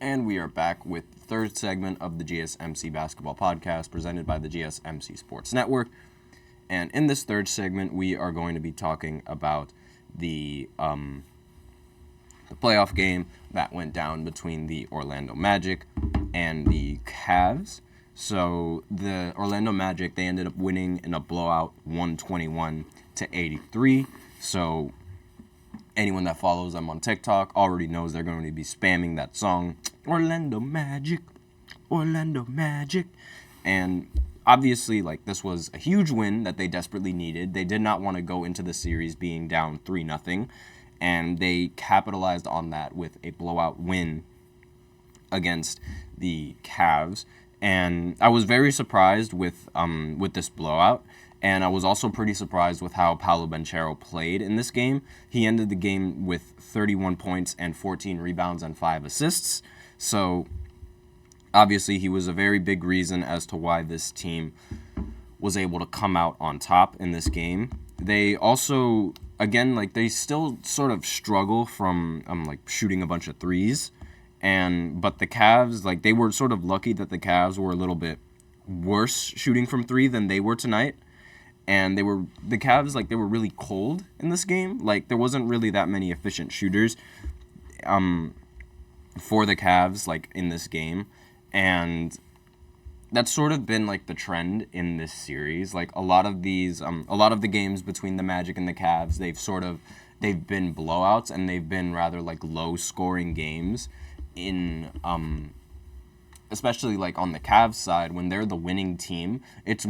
And we are back with the third segment of the GSMC Basketball Podcast presented by the GSMC Sports Network. And in this third segment, we are going to be talking about the playoff game that went down between the Orlando Magic and the Cavs. So the Orlando Magic, they ended up winning in a blowout 121-83. So anyone that follows them on TikTok already knows they're going to be spamming that song, Orlando Magic, Orlando Magic. And obviously, this was a huge win that they desperately needed. They did not want to go into the series being down 3-0, and they capitalized on that with a blowout win against the Cavs. And I was very surprised with this blowout. And I was also pretty surprised with how Paolo Banchero played in this game. He ended the game with 31 points and 14 rebounds and 5 assists. So, obviously, he was a very big reason as to why this team was able to come out on top in this game. They also, again, they still sort of struggle from, shooting a bunch of threes. But the Cavs, they were sort of lucky that the Cavs were a little bit worse shooting from three than they were tonight. And the Cavs, they were really cold in this game. There wasn't really that many efficient shooters for the Cavs, in this game. And that's sort of been, the trend in this series. A lot of the games between the Magic and the Cavs, they've been blowouts, and they've been rather, low-scoring games in especially on the Cavs side, when they're the winning team, it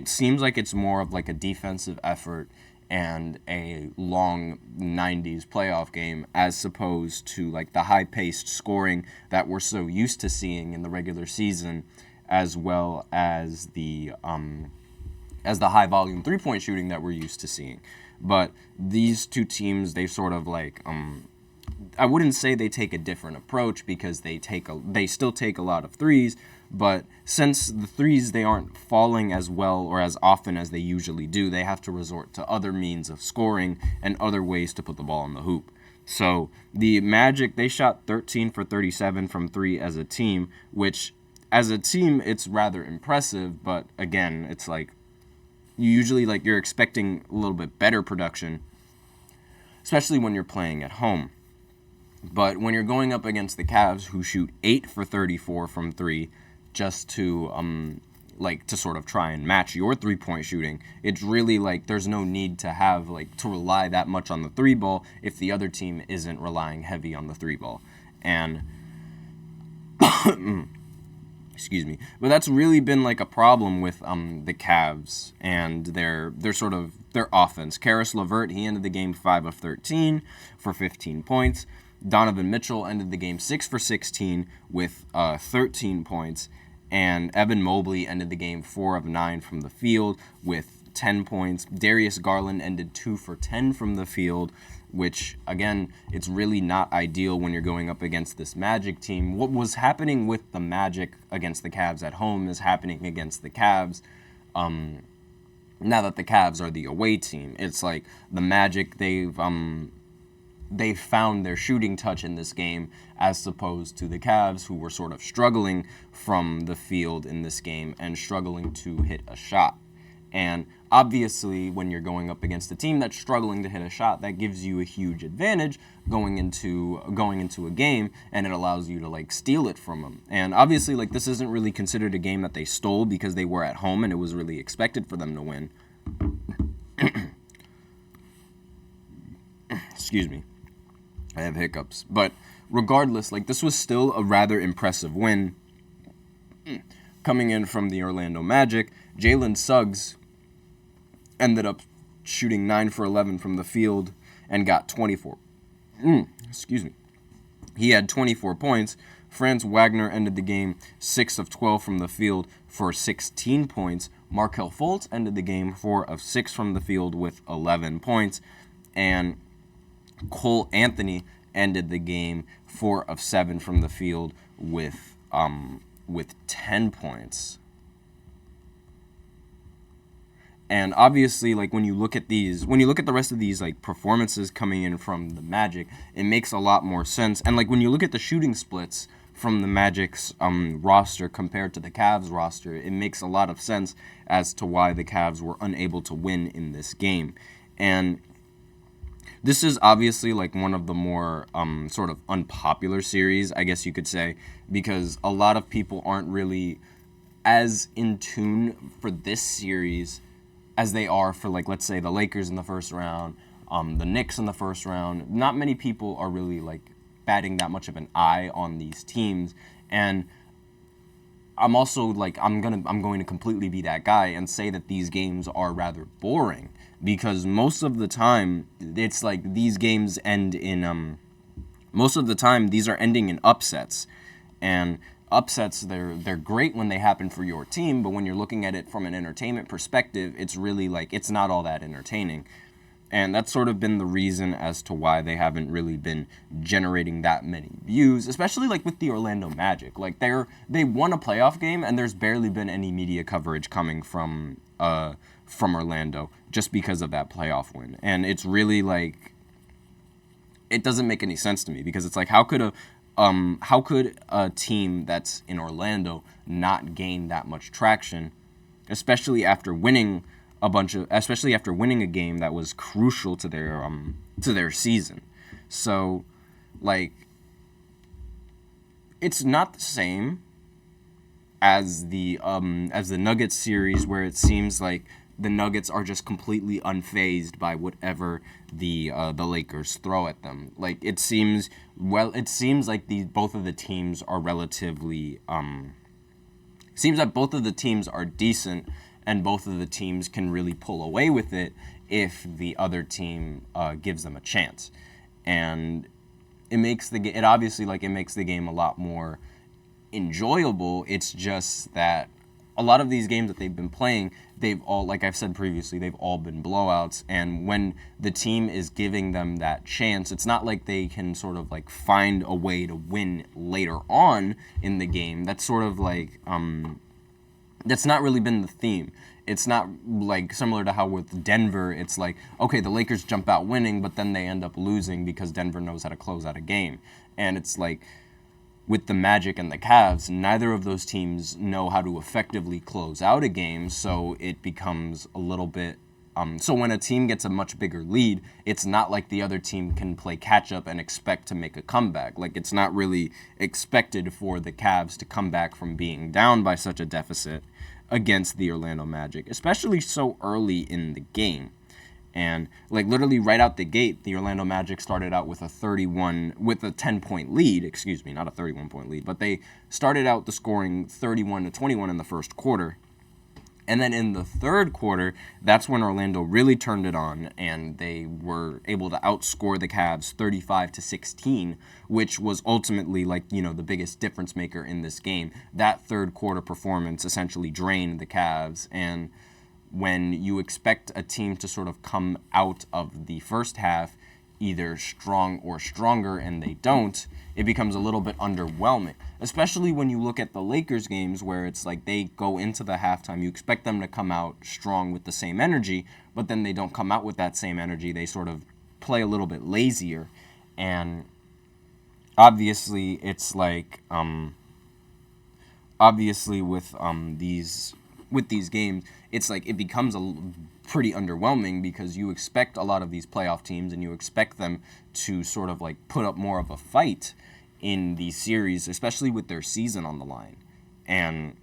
seems like it's more of a defensive effort and a long 90s playoff game, as opposed to the high-paced scoring that we're so used to seeing in the regular season, as well as the high-volume three-point shooting that we're used to seeing. But these two teams, they sort of I wouldn't say they take a different approach, because they still take a lot of threes, but since the threes, they aren't falling as well or as often as they usually do, they have to resort to other means of scoring and other ways to put the ball in the hoop. So the Magic, they shot 13 for 37 from three as a team, which as a team, it's rather impressive, but again, it's you usually you're expecting a little bit better production, especially when you're playing at home. But when you're going up against the Cavs, who shoot 8 for 34 from three, just to to sort of try and match your three-point shooting, it's really there's no need to have to rely that much on the three ball if the other team isn't relying heavy on the three ball. And excuse me, but that's really been a problem with the Cavs and their offense. Karis LeVert, he ended the game 5 of 13 for 15 points. Donovan Mitchell ended the game 6 for 16 with 13 points. And Evan Mobley ended the game 4 of 9 from the field with 10 points. Darius Garland ended 2 for 10 from the field, which, again, it's really not ideal when you're going up against this Magic team. What was happening with the Magic against the Cavs at home is happening against the Cavs now that the Cavs are the away team. It's the Magic, they've found their shooting touch in this game, as opposed to the Cavs, who were sort of struggling from the field in this game and struggling to hit a shot. And obviously, when you're going up against a team that's struggling to hit a shot, that gives you a huge advantage going into a game, and it allows you to steal it from them. And obviously, this isn't really considered a game that they stole, because they were at home and it was really expected for them to win. Excuse me. I have hiccups. But regardless, this was still a rather impressive win. Coming in from the Orlando Magic, Jalen Suggs ended up shooting 9 for 11 from the field and got 24. Excuse me. He had 24 points. Franz Wagner ended the game 6 of 12 from the field for 16 points. Markelle Fultz ended the game 4 of 6 from the field with 11 points. And Cole Anthony ended the game 4 of 7 from the field with 10 points. And obviously, when you look at the rest of these performances coming in from the Magic, it makes a lot more sense. And when you look at the shooting splits from the Magic's roster compared to the Cavs roster, it makes a lot of sense as to why the Cavs were unable to win in this game. And this is obviously like one of the more sort of unpopular series, I guess you could say, because a lot of people aren't really as in tune for this series as they are for, like, let's say the Lakers in the first round, the Knicks in the first round. Not many people are really like batting that much of an eye on these teams, and I'm also like I'm going to completely be that guy and say that these games are rather boring, because most of the time it's like these games end in most of the time these are ending in upsets. And upsets, they're great when they happen for your team, but when you're looking at it from an entertainment perspective, it's really like it's not all that entertaining. And that's sort of been the reason as to why they haven't really been generating that many views, especially like with the Orlando Magic. Like they won a playoff game, and there's barely been any media coverage coming from Orlando just because of that playoff win. And it's really like, it doesn't make any sense to me, because it's like, how could a team that's in Orlando not gain that much traction, especially after winning a game that was crucial to their season. So, like, it's not the same as the Nuggets series, where it seems like the Nuggets are just completely unfazed by whatever the Lakers throw at them. Like, it seems like both of the teams are relatively seems that both of the teams are decent, and both of the teams can really pull away with it if the other team gives them a chance. And it makes the game a lot more enjoyable. It's just that a lot of these games that they've been playing, they've all, like I've said previously, they've all been blowouts. And when the team is giving them that chance, it's not like they can sort of like find a way to win later on in the game. That's sort of like that's not really been the theme. It's not like similar to how with Denver, it's like, okay, the Lakers jump out winning, but then they end up losing because Denver knows how to close out a game. And it's like, with the Magic and the Cavs, neither of those teams know how to effectively close out a game, so it becomes a little bit... so when a team gets a much bigger lead, it's not like the other team can play catch-up and expect to make a comeback. Like, it's not really expected for the Cavs to come back from being down by such a deficit against the Orlando Magic, especially so early in the game. And like literally right out the gate, the Orlando Magic started out with a 10-point lead, not a 31-point lead, but they started out the scoring 31-21 in the first quarter. And then in the third quarter, that's when Orlando really turned it on, and they were able to outscore the Cavs 35-16, which was ultimately the biggest difference maker in this game. That third quarter performance essentially drained the Cavs, and when you expect a team to sort of come out of the first half either strong or stronger and they don't, it becomes a little bit underwhelming. Especially when you look at the Lakers games, where it's like they go into the halftime, you expect them to come out strong with the same energy, but then they don't come out with that same energy. They sort of play a little bit lazier. And obviously it's like with these games, it's like it becomes pretty underwhelming, because you expect a lot of these playoff teams and you expect them to sort of like put up more of a fight in these series, especially with their season on the line. And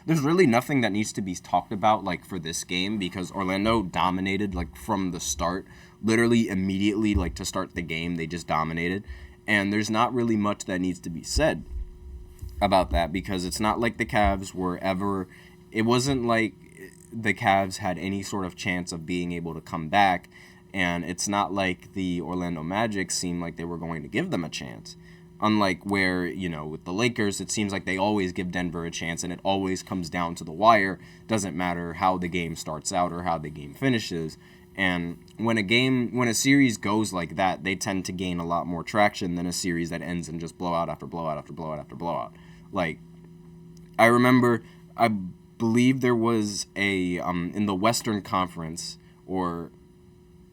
there's really nothing that needs to be talked about like for this game, because Orlando dominated like from the start. Literally immediately, like to start the game, they just dominated. And there's not really much that needs to be said about that, because it's not like the Cavs were ever... It wasn't like the Cavs had any sort of chance of being able to come back, and it's not like the Orlando Magic seemed like they were going to give them a chance. Unlike where, with the Lakers, it seems like they always give Denver a chance, and it always comes down to the wire. Doesn't matter how the game starts out or how the game finishes. And when a series goes like that, they tend to gain a lot more traction than a series that ends in just blowout after blowout after blowout after blowout. Like, I believe there was a, in the Western Conference, or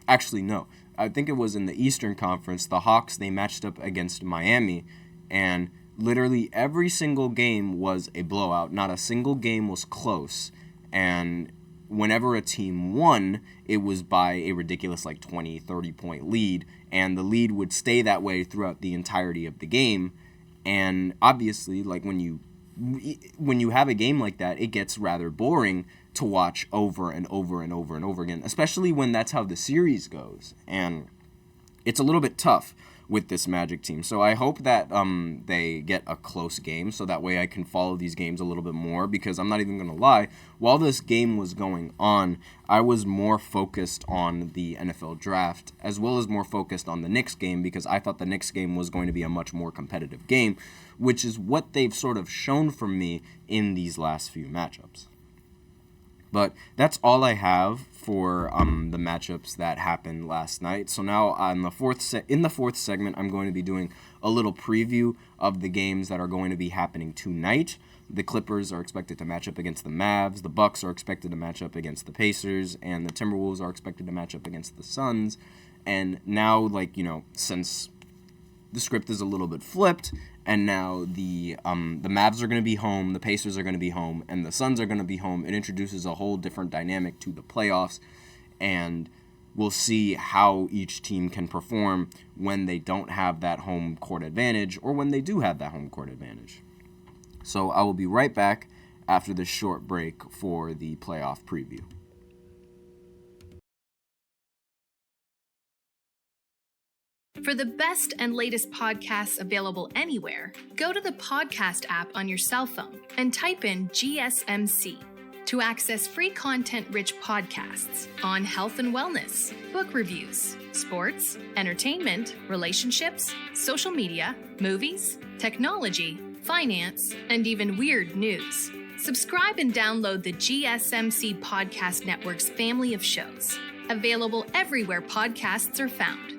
actually no, I think it was in the Eastern Conference, the Hawks, they matched up against Miami, and literally every single game was a blowout. Not a single game was close, and whenever a team won, it was by a ridiculous 20, 30-point lead, and the lead would stay that way throughout the entirety of the game. And obviously, when you have a game like that, it gets rather boring to watch over and over and over and over again, especially when that's how the series goes. And it's a little bit tough with this Magic team. So I hope that they get a close game, so that way I can follow these games a little bit more, because I'm not even going to lie, while this game was going on, I was more focused on the NFL draft, as well as more focused on the Knicks game, because I thought the Knicks game was going to be a much more competitive game, which is what they've sort of shown for me in these last few matchups. But that's all I have for the matchups that happened last night. So now on the fourth segment, I'm going to be doing a little preview of the games that are going to be happening tonight. The Clippers are expected to match up against the Mavs. The Bucks are expected to match up against the Pacers, and the Timberwolves are expected to match up against the Suns. And now, since the script is a little bit flipped, and now the Mavs are going to be home, the Pacers are going to be home, and the Suns are going to be home. It introduces a whole different dynamic to the playoffs, and we'll see how each team can perform when they don't have that home court advantage, or when they do have that home court advantage. So I will be right back after this short break for the playoff preview. For the best and latest podcasts available anywhere, go to the podcast app on your cell phone and type in GSMC to access free content-rich podcasts on health and wellness, book reviews, sports, entertainment, relationships, social media, movies, technology, finance, and even weird news. Subscribe and download the GSMC Podcast Network's family of shows, available everywhere podcasts are found.